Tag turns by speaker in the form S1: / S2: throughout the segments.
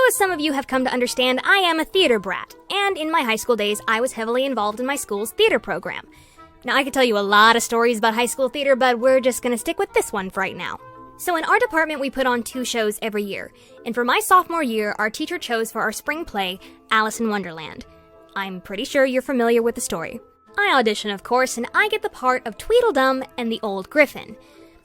S1: as some of you have come to understand, I am a theater brat, and in my high school days, I was heavily involved in my school's theater program. Now, I could tell you a lot of stories about high school theater, but we're just gonna stick with this one for right now. So in our department, we put on 2 shows every year, and for my sophomore year, our teacher chose for our spring play, Alice in Wonderland. I'm pretty sure you're familiar with the story. I audition, of course, and I get the part of Tweedledum and the Old Griffin.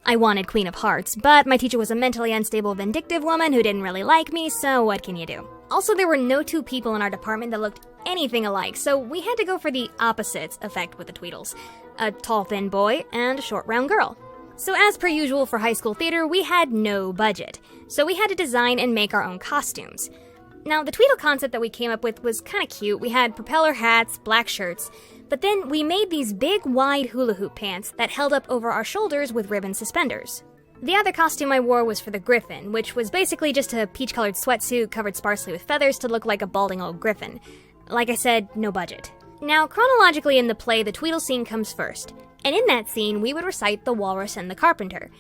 S1: I wanted Queen of Hearts, but my teacher was a mentally unstable, vindictive woman who didn't really like me, so what can you do? Also, there were no 2 people in our department that looked anything alike, so we had to go for the opposites effect with the Tweedles. A tall, thin boy and a short, round girl. So as per usual for high school theater, we had no budget, so we had to design and make our own costumes. Now, the Tweedle concept that we came up with was kinda cute. We had propeller hats, black shirts, but then we made these big, wide hula hoop pants that held up over our shoulders with ribbon suspenders. The other costume I wore was for the Griffin, which was basically just a peach-colored sweatsuit covered sparsely with feathers to look like a balding old griffin. Like I said, no budget. Now, chronologically in the play, the Tweedle scene comes first, and in that scene, we would recite The Walrus and the Carpenter.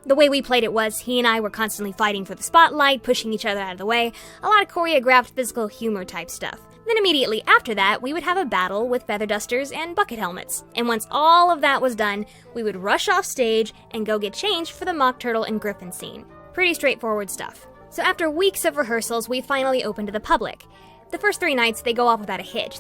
S1: The way we played it was, he and I were constantly fighting for the spotlight, pushing each other out of the way, a lot of choreographed physical humor type stuff. Then immediately after that, we would have a battle with feather dusters and bucket helmets. And once all of that was done, we would rush off stage and go get changed for the Mock Turtle and Griffin scene. Pretty straightforward stuff. So after weeks of rehearsals, we finally opened to the public. The first 3 nights, they go off without a hitch.